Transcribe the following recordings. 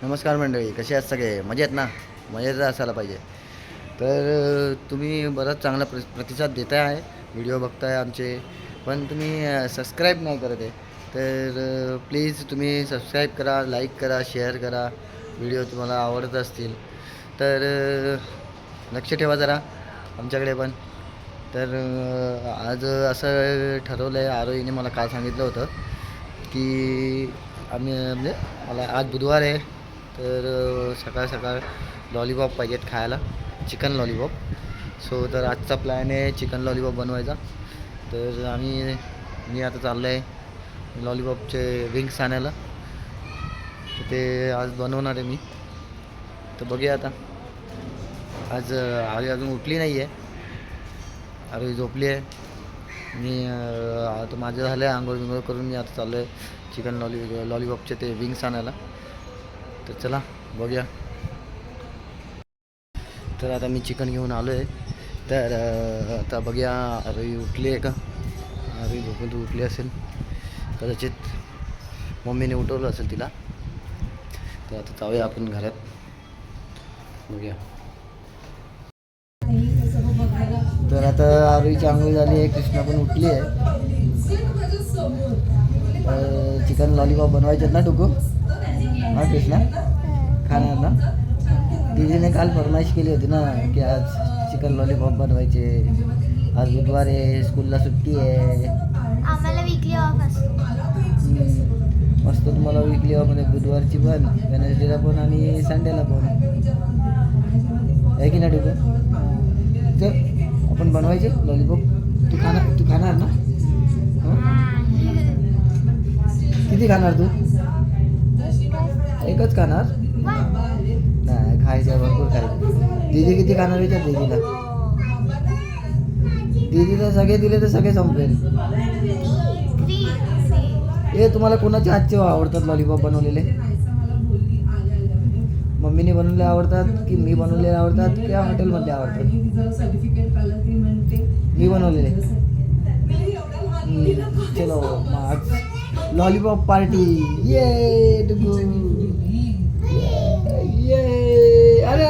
नमस्कार मंडळी, कसे आहेत सगळे? मजेत ना? मजेत असायला पाहिजे. तर तुम्ही बराच चांगला प्रतिसाद देताय आहे, व्हिडिओ बघताय आमचे, पण तुम्ही सबस्क्राईब नाही करत आहे. तर प्लीज तुम्ही सबस्क्राईब करा, लाईक करा, शेअर करा. व्हिडिओ तुम्हाला आवडत असतील तर लक्ष ठेवा जरा आमच्याकडे पण. तर आज असं ठरवलं आहे, आरोहीने मला काल सांगितलं होतं की आम्ही म्हणजे मला आज बुधवार आहे, तर सकाळ सकाळ लॉलीपॉप पाहिजेत खायला, चिकन लॉलीपॉप. सो तर आजचा प्लॅन आहे चिकन लॉलीपॉप बनवायचा. तर मी आता चाललो आहे लॉलीपॉपचे विंग्स आणायला, तर ते आज बनवणार आहे मी. तर बघूया आता. आज आरोही अजून उठली नाही आहे, आरोही झोपली आहे. मी आता माझं झालं आहे आंघोळ बिंघोळ करून, मी आता चाललो आहे चिकन लॉलीपॉपचे ते विंग्स आणायला. तर चला बघूया. तर आता मी चिकन घेऊन आलो आहे. तर आता बघूया आरोही उठली आहे का. आरोही झोपेल उठली असेल कदाचित, मम्मीने उठवलं असेल तिला. तर आता जाऊया आपण घरात, बघूया. तर आता आरोहीची आंघोळ झाली आहे, कृष्णा पण उठली आहे. चिकन लॉलीपॉप बनवायचे ना टुकू? हां कृष्णा, खाणार ना? दीदीने काल फरमाईश केली होती ना की आज चिकन लॉलीपॉप बनवायचे. आज बुधवार आहे, स्कूलला सुट्टी आहे. आम्हाला वीकली ऑफ असतो. मस्त तुम्हाला वीकली ऑफ म्हणजे बुधवारची पण, वेनसडेला पण आणि संडेला पण आहे की नाही टुकू? तर आपण बनवायचे लॉलीपॉप. तू खाणार ना? किती खाणार तू? एकच खाणार? नाही, खायचं भरपूर खायचं. दीदी किती खाणार विचार दीदीला. दीदीला सगळे दिले तर सगळे संपवेल. ए तुम्हाला कोणाचे हातचे आवडतात लॉलीपॉप बनवलेले? मम्मीने बनवलेले आवडतात की मी बनवलेले आवडतात किंवा हॉटेलमध्ये आवडतात? मी बनवलेले. चलो आज लॉलीपॉप पार्टी. ये टुकू, ये. अरे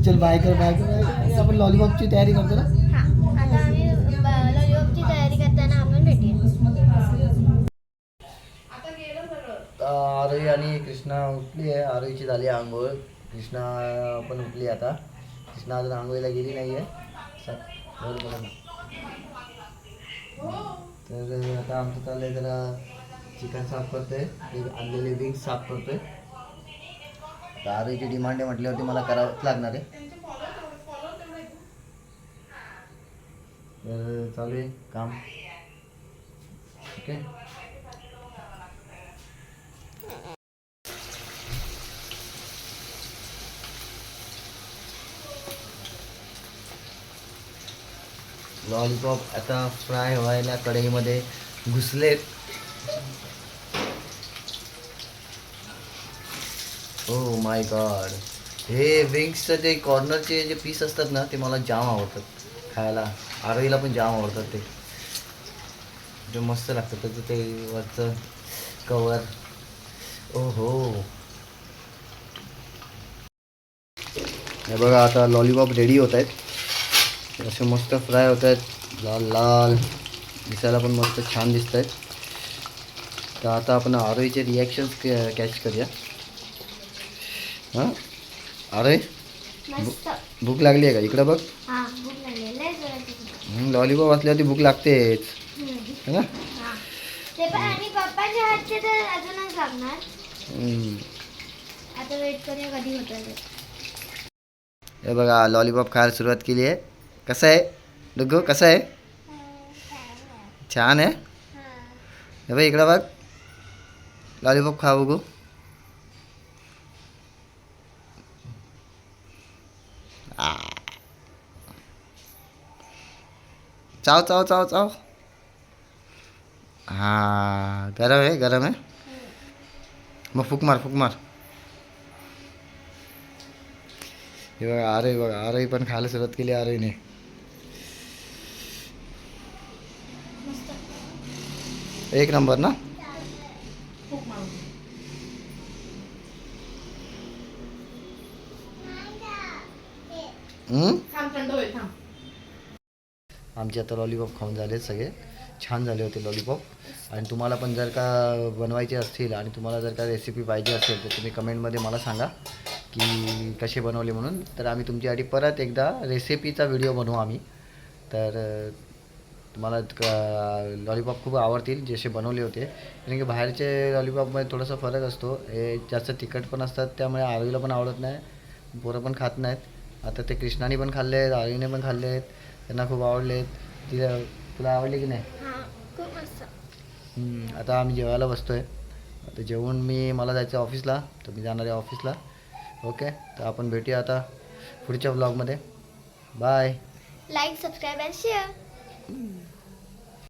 चल बाय कर. आपण लॉलीपॉपची तयारी करतो ना. आता आम्ही लॉलीपॉपची तयारी करताना आपण भेटूया. आरोही आणि कृष्णा उठली आहे. आरोहीची झाली आंघोळ, कृष्णा पण उठली आता. कृष्णा अजून आंघोळीला गेली नाही आहे. तर आता आमचं चाललं आहे, जरा चिकन साफ करतोय, आणलेले विंग्स साफ करतोय. आता आरोहीची डिमांड आहे म्हटल्यावरती मला करावंच लागणार आहे. तर चालू आहे काम. ओके. लॉलीपॉप आता फ्राय व्हायला कढईमध्ये घुसलेत. ओ माय गॉड, हे विंग्सचं जे कॉर्नरचे जे पीस असतात ना, ते मला जाम आवडतात खायला. आरोहीला पण जाम आवडतात ते, जे मस्त लागतं त्याचं ते वरचं कवर. ओहो, हे बघा आता लॉलीपॉप रेडी होत आहेत. असे मस्त फ्राय होत आहेत, लाल लाल दिसायला पण मस्त छान दिसत आहेत. तर आता आपण आरोहीचे रिॲक्शन्स कॅच करूया. हां आरोही, भूक लागली आहे का? इकडं बघ. लॉलीपॉप असल्यावरती भूक लागतेच ना. आणि पप्पाच्या हातचे तर अजूनच लागणार. आता वेट करूया कधी होतं. हे बघा लॉलीपॉप खायला सुरुवात केली आहे. कसं आहे डुग्गू, कसं आहे? छान आहे. हे बघ इकडं बघ, लॉलीपॉप खा बघू. चाव चाव चाव चाव. हां गरम आहे, गरम आहे. मग फूक मार, फूक मार. हे बघा आरोही पण खायला सुरुवात केली आरोहीने. एक नंबर ना. थांब थंड होईल थांब. आमचे आता लॉलीपॉप खाऊन झाले सगळे, छान झाले होते लॉलीपॉप. आणि तुम्हाला पण जर का बनवायचे असतील आणि तुम्हाला जर का रेसिपी पाहिजे असेल तर तुम्ही कमेंटमध्ये मला सांगा की कसे बनवले म्हणून. तर आम्ही तुमच्यासाठी परत एकदा रेसिपीचा व्हिडिओ बनवू आम्ही. तर तुम्हाला लॉलीपॉप खूप आवडतील जसे बनवले होते. कारण की बाहेरचे लॉलीपॉपमध्ये थोडासा फरक असतो, हे जास्त तिखट पण असतात, त्यामुळे आरोहीला पण आवडत नाही, पोरं पण खात नाहीत. आता ते कृष्णाने पण खाल्ले आहेत, आरोहीने पण खाल्ले आहेत, त्यांना खूप आवडले आहेत. तुला आवडले की नाही? हां खूप मस्त. आता आम्ही जेवायला बसतो आहे. आता जेवून मला जायचं आहे ऑफिसला, तर मी जाणार आहे ऑफिसला. ओके, तर आपण भेटूया आता पुढच्या व्लॉगमध्ये. Bye. Like subscribe and share.